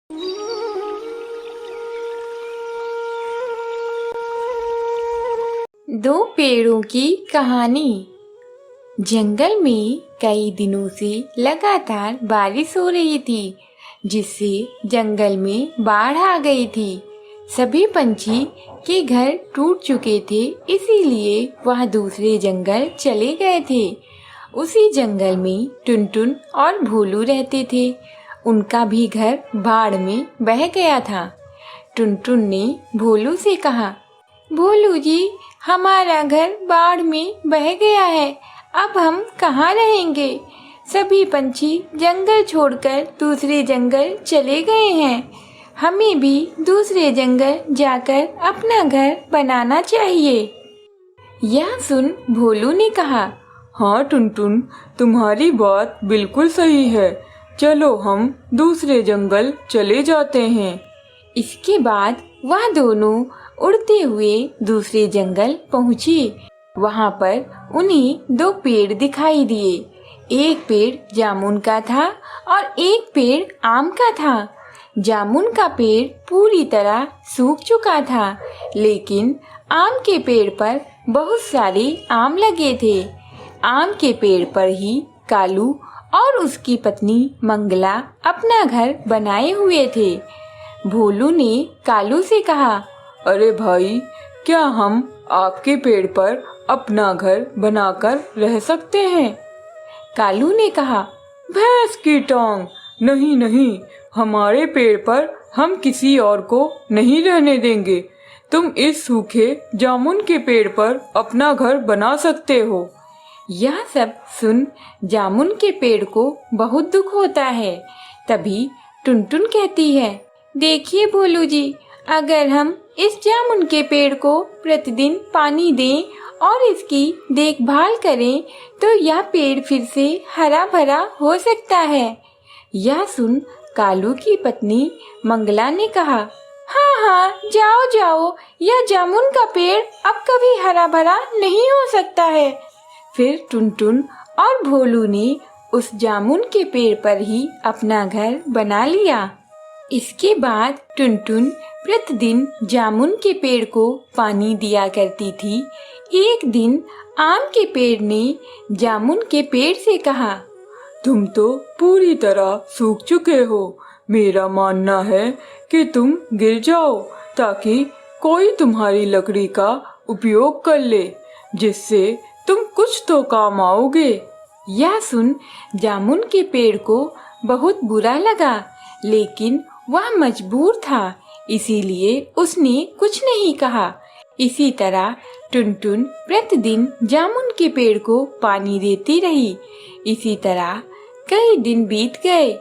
दो पेड़ों की कहानी। जंगल में कई दिनों से लगातार बारिश हो रही थी, जिससे जंगल में बाढ़ आ गई थी। सभी पंछी के घर टूट चुके थे, इसीलिए वह दूसरे जंगल चले गए थे। उसी जंगल में टुनटुन और भोलू रहते थे। उनका भी घर बाढ़ में बह गया था। टुनटुन ने भोलू से कहा, भोलू जी, हमारा घर बाढ़ में बह गया है, अब हम कहाँ रहेंगे? सभी पंछी जंगल छोड़कर दूसरे जंगल चले गए हैं। हमें भी दूसरे जंगल जाकर अपना घर बनाना चाहिए। यह सुन भोलू ने कहा, हाँ टुनटुन, तुम्हारी बात बिल्कुल सही है। चलो हम दूसरे जंगल चले जाते हैं। इसके बाद वह दोनों उड़ते हुए दूसरे जंगल पहुँचे। वहाँ पर उन्हें दो पेड़ दिखाई दिए। एक पेड़ जामुन का था और एक पेड़ आम का था। जामुन का पेड़ पूरी तरह सूख चुका था, लेकिन आम के पेड़ पर बहुत सारे आम लगे थे। आम के पेड़ पर ही कालू और उसकी पत्नी मंगला अपना घर बनाए हुए थे। भोलू ने कालू से कहा, अरे भाई, क्या हम आपके पेड़ पर अपना घर बनाकर रह सकते हैं? कालू ने कहा, भैंस की टांग, नहीं नहीं, हमारे पेड़ पर हम किसी और को नहीं रहने देंगे। तुम इस सूखे जामुन के पेड़ पर अपना घर बना सकते हो। यह सब सुन जामुन के पेड़ को बहुत दुख होता है। तभी टुनटुन कहती है, देखिए भोलू जी, अगर हम इस जामुन के पेड़ को प्रतिदिन पानी दें और इसकी देखभाल करें तो यह पेड़ फिर से हरा भरा हो सकता है। यह सुन कालू की पत्नी मंगला ने कहा, हाँ हाँ, जाओ जाओ, यह जामुन का पेड़ अब कभी हरा भरा नहीं हो सकता है। फिर टुनटुन और भोलू ने उस जामुन के पेड़ पर ही अपना घर बना लिया। इसके बाद टुनटुन प्रतिदिन जामुन के पेड़ को पानी दिया करती थी। एक दिन आम के पेड़ ने जामुन के पेड़ से कहा, तुम तो पूरी तरह सूख चुके हो। मेरा मानना है कि तुम गिर जाओ ताकि कोई तुम्हारी लकड़ी का उपयोग कर ले, जिससे तुम कुछ तो काम आओगे। यह सुन जामुन के पेड़ को बहुत बुरा लगा, लेकिन वह मजबूर था, इसीलिए उसने कुछ नहीं कहा। इसी तरह टुनटुन प्रतिदिन जामुन के पेड़ को पानी देती रही। इसी तरह कई दिन बीत गए।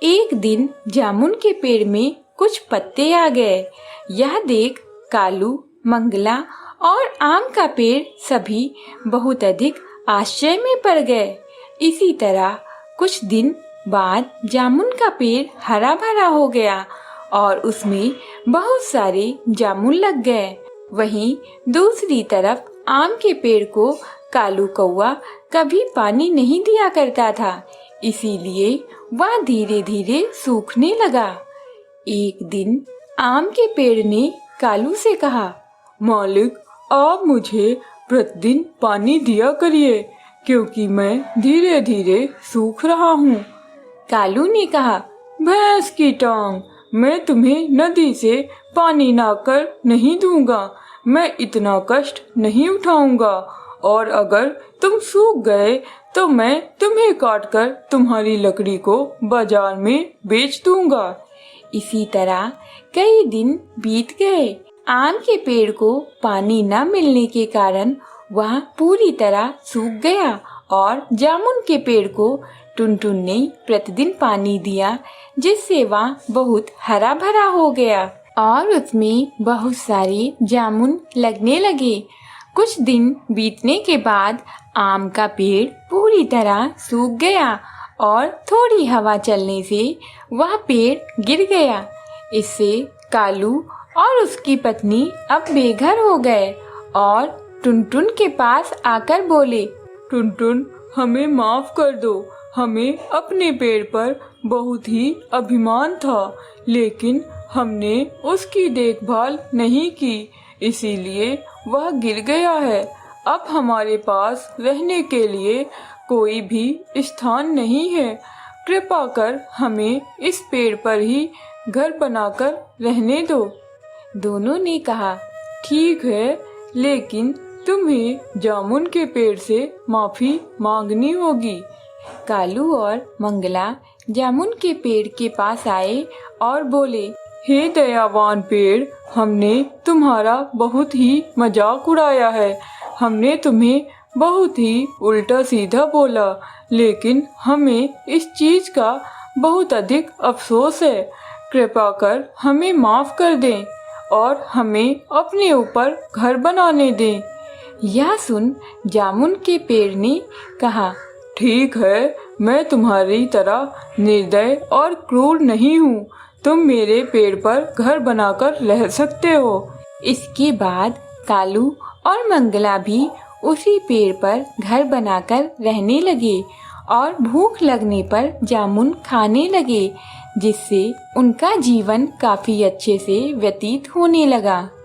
एक दिन जामुन के पेड़ में कुछ पत्ते आ गए। यह देख कालू, मंगला और आम का पेड़ सभी बहुत अधिक आश्चर्य में पड़ गए। इसी तरह कुछ दिन बाद जामुन का पेड़ हरा भरा हो गया और उसमें बहुत सारे जामुन लग गए। वहीं दूसरी तरफ आम के पेड़ को कालू कौवा कभी पानी नहीं दिया करता था, इसीलिए वह धीरे धीरे सूखने लगा। एक दिन आम के पेड़ ने कालू से कहा, मालिक, आप मुझे प्रतिदिन पानी दिया करिए, क्योंकि मैं धीरे धीरे सूख रहा हूँ। कालू ने कहा, भैंस की टांग, मैं तुम्हें नदी से पानी लाकर नहीं दूंगा। मैं इतना कष्ट नहीं उठाऊंगा, और अगर तुम सूख गए तो मैं तुम्हें काटकर तुम्हारी लकड़ी को बाजार में बेच दूंगा। इसी तरह कई दिन बीत गए। आम के पेड़ को पानी न मिलने के कारण वह पूरी तरह सूख गया और जामुन के पेड़ को टुनटुन ने प्रतिदिन पानी दिया, जिससे वह बहुत हरा भरा हो गया और उसमें बहुत सारे जामुन लगने लगे। कुछ दिन बीतने के बाद आम का पेड़ पूरी तरह सूख गया और थोड़ी हवा चलने से वह पेड़ गिर गया। इससे कालू और उसकी पत्नी अब बेघर हो गए और टुनटुन के पास आकर बोले, टुनटुन, हमें माफ कर दो, हमें अपने पेड़ पर बहुत ही अभिमान था, लेकिन हमने उसकी देखभाल नहीं की, इसीलिए वह गिर गया है। अब हमारे पास रहने के लिए कोई भी स्थान नहीं है। कृपा कर हमें इस पेड़ पर ही घर बनाकर रहने दो। दोनों ने कहा, ठीक है, लेकिन तुम्हें जामुन के पेड़ से माफी मांगनी होगी। कालू और मंगला जामुन के पेड़ के पास आए और बोले, हे दयावान पेड़, हमने तुम्हारा बहुत ही मजाक उड़ाया है। हमने तुम्हें बहुत ही उल्टा सीधा बोला, लेकिन हमें इस चीज का बहुत अधिक अफसोस है। कृपा कर हमें माफ कर दें और हमें अपने ऊपर घर बनाने दें। यह सुन जामुन के पेड़ ने कहा, ठीक है, मैं तुम्हारी तरह निर्दय और क्रूर नहीं हूँ। तुम मेरे पेड़ पर घर बनाकर रह सकते हो। इसके बाद कालू और मंगला भी उसी पेड़ पर घर बनाकर रहने लगे और भूख लगने पर जामुन खाने लगे, जिससे उनका जीवन काफी अच्छे से व्यतीत होने लगा।